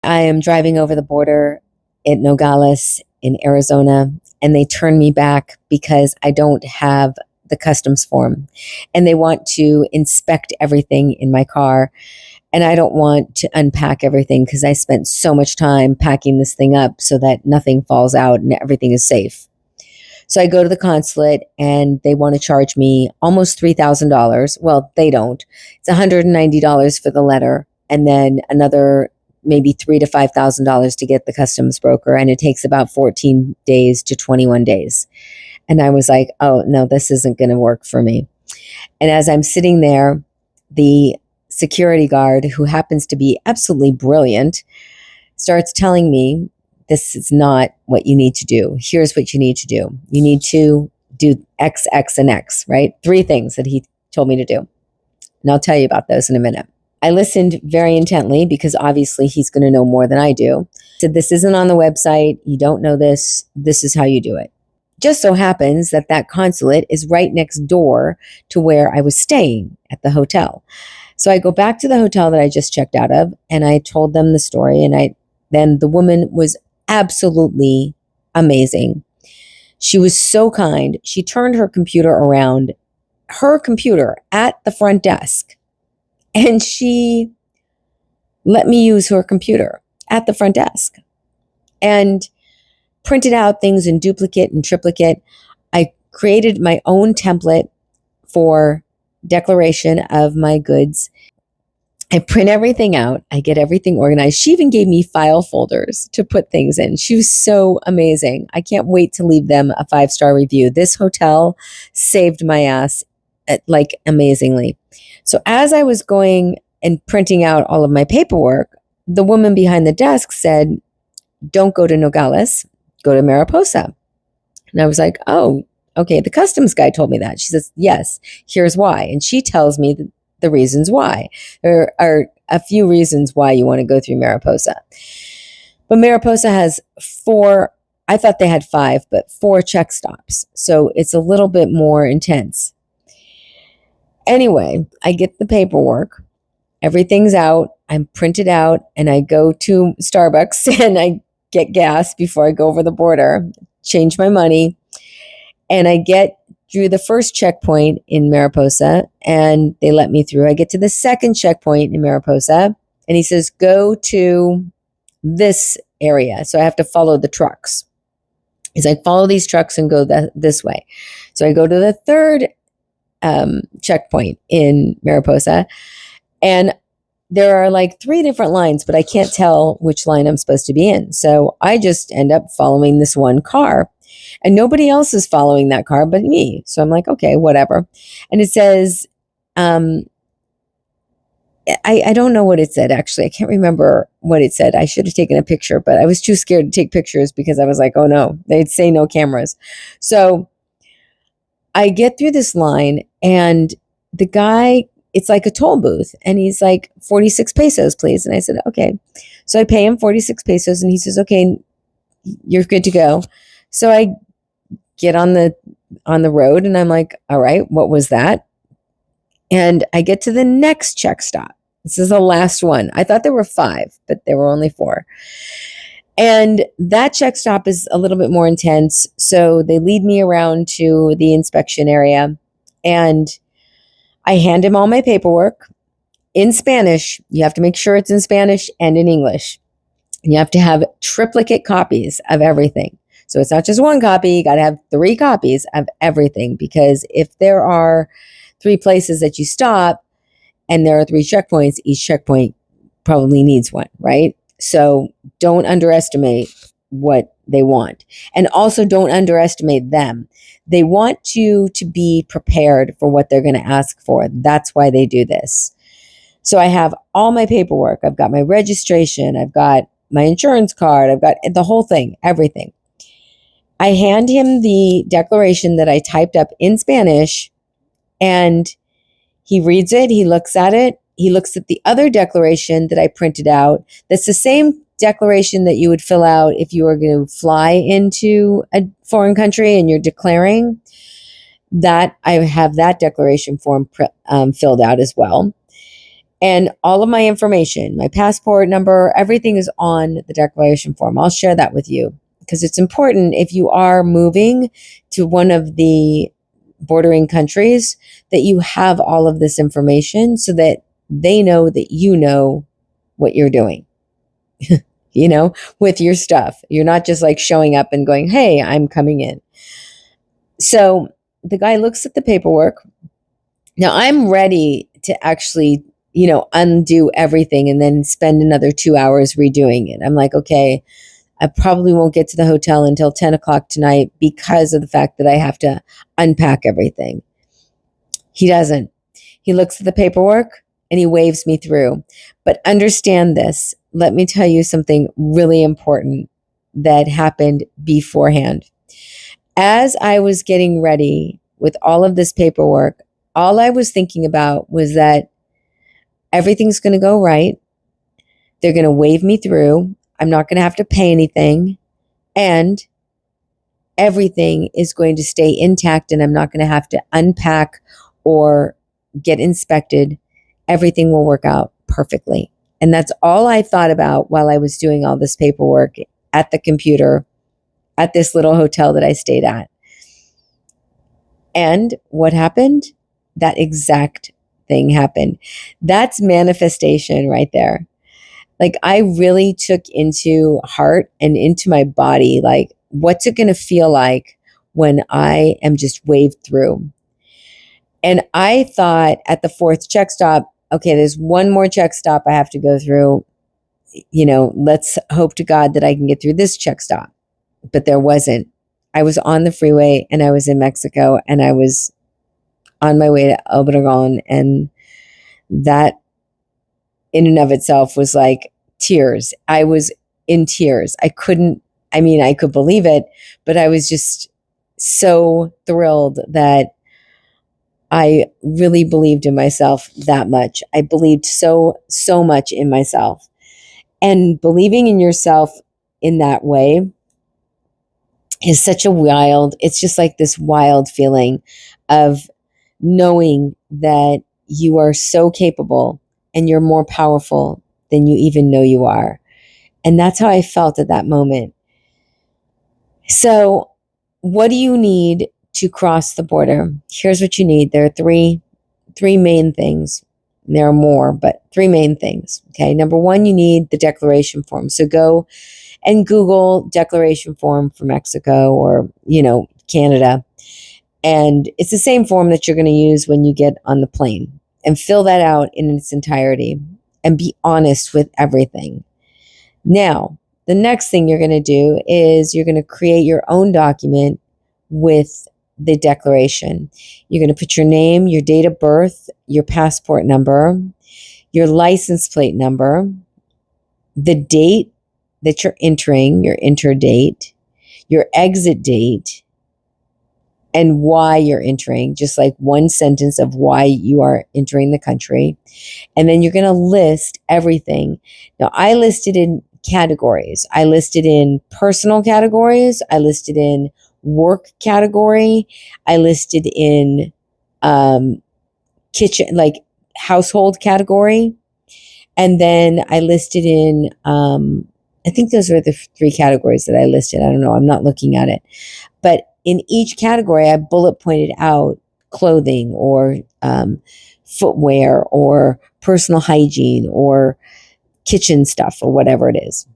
I am driving over the border at Nogales in Arizona, and they turn me back because I don't have the customs form, and they want to inspect everything in my car. And I don't want to unpack everything because I spent so much time packing this thing up so that nothing falls out and everything is safe. So I go to the consulate and they want to charge me almost $3,000. Well, they don't. It's $190 for the letter, and then another maybe $3,000 to $5,000 to get the customs broker. And it takes about 14 days to 21 days. And I was like, oh no, this isn't going to work for me. And as I'm sitting there, the security guard, who happens to be absolutely brilliant, starts telling me, this is not what you need to do. Here's what you need to do. You need to do X, X, and X, right? 3 things that he told me to do. And I'll tell you about those in a minute. I listened very intently because obviously he's going to know more than I do. He said, this isn't on the website. You don't know this. This is how you do it. Just so happens that that consulate is right next door to where I was staying at the hotel. So I go back to the hotel that I just checked out of, and I told them the story. And then the woman was absolutely amazing. She was so kind. She turned her computer around, her computer at the front desk, and she let me use her computer at the front desk and printed out things in duplicate and triplicate. I created my own template for declaration of my goods. I print everything out. I get everything organized. She even gave me file folders to put things in. She was so amazing. I can't wait to leave them a 5-star review. This hotel saved my ass amazingly. So as I was going and printing out all of my paperwork, the woman behind the desk said, don't go to Nogales, go to Mariposa. And I was like, oh, okay. The customs guy told me that. She says, yes, here's why. And she tells me the reasons why. There are a few reasons why you want to go through Mariposa. But Mariposa has 4, I thought they had 5, but 4 check stops. So it's a little bit more intense. Anyway, I get the paperwork. Everything's out. I'm printed out, and I go to Starbucks and I get gas before I go over the border, change my money, and I get through the first checkpoint in Mariposa, and they let me through. I get to the second checkpoint in Mariposa, and he says, go to this area. So I have to follow the trucks. He's like, follow these trucks and go this way. So I go to the third checkpoint in Mariposa, and there are like 3 different lines, but I can't tell which line I'm supposed to be in. So I just end up following this one car. And nobody else is following that car but me. So I'm like, okay, whatever. And it says, I don't know what it said, actually. I can't remember what it said. I should have taken a picture, but I was too scared to take pictures because I was like, oh no, they'd say no cameras. So I get through this line, and the guy, it's like a toll booth, and he's like, 46 pesos, please. And I said, okay. So I pay him 46 pesos, and he says, okay, you're good to go. So I get on the road, and I'm like, all right, what was that? And I get to the next check stop. This is the last one. I thought there were 5, but there were only 4. And that check stop is a little bit more intense. So they lead me around to the inspection area, and I hand him all my paperwork in Spanish. You have to make sure it's in Spanish and in English. And you have to have triplicate copies of everything. So it's not just 1 copy. You got to have 3 copies of everything, because if there are 3 places that you stop and there are 3 checkpoints, each checkpoint probably needs 1, right? So don't underestimate what they want. And also don't underestimate them. They want you to be prepared for what they're going to ask for. That's why they do this. So I have all my paperwork. I've got my registration. I've got my insurance card. I've got the whole thing, everything. I hand him the declaration that I typed up in Spanish, and he reads it. He looks at it. He looks at the other declaration that I printed out. That's the same declaration that you would fill out if you were going to fly into a foreign country and you're declaring. That I have that declaration form filled out as well. And all of my information, my passport number, everything is on the declaration form. I'll share that with you because it's important if you are moving to one of the bordering countries that you have all of this information so that they know that you know what you're doing, with your stuff. You're not just like showing up and going, hey, I'm coming in. So the guy looks at the paperwork. Now I'm ready to actually, undo everything and then spend another 2 hours redoing it. I'm like, okay, I probably won't get to the hotel until 10 o'clock tonight because of the fact that I have to unpack everything. He doesn't. He looks at the paperwork and he waves me through. But understand this. Let me tell you something really important that happened beforehand. As I was getting ready with all of this paperwork, all I was thinking about was that everything's going to go right. They're going to wave me through. I'm not going to have to pay anything. And everything is going to stay intact and I'm not going to have to unpack or get inspected. Everything will work out perfectly. And that's all I thought about while I was doing all this paperwork at the computer at this little hotel that I stayed at. And what happened? That exact thing happened. That's manifestation right there. Like I really took into heart and into my body, like, what's it going to feel like when I am just waved through? And I thought at the fourth check stop, okay, there's one more check stop I have to go through. Let's hope to God that I can get through this check stop. But there wasn't. I was on the freeway and I was in Mexico and I was on my way to Obregon. And that in and of itself was like tears. I was in tears. I could believe it, but I was just so thrilled that I really believed in myself that much. I believed so much in myself. And believing in yourself in that way is it's just like this wild feeling of knowing that you are so capable and you're more powerful than you even know you are. And that's how I felt at that moment. So what do you need to cross the border? Here's what you need. There are three main things. There are more, but three main things. Okay. Number one, you need the declaration form. So go and Google declaration form for Mexico or, Canada. And it's the same form that you're going to use when you get on the plane, and fill that out in its entirety and be honest with everything. Now, the next thing you're going to do is you're going to create your own document with the declaration. You're going to put your name, your date of birth, your passport number, your license plate number, the date that you're entering, your enter date, your exit date, and why you're entering, just like one sentence of why you are entering the country. And then you're going to list everything. Now, I listed in categories. I listed in personal categories. I listed in work category. I listed in kitchen, like household category. And then I listed in, I think those were the three categories that I listed. I don't know. I'm not looking at it. But in each category, I bullet pointed out clothing or footwear or personal hygiene or kitchen stuff or whatever it is.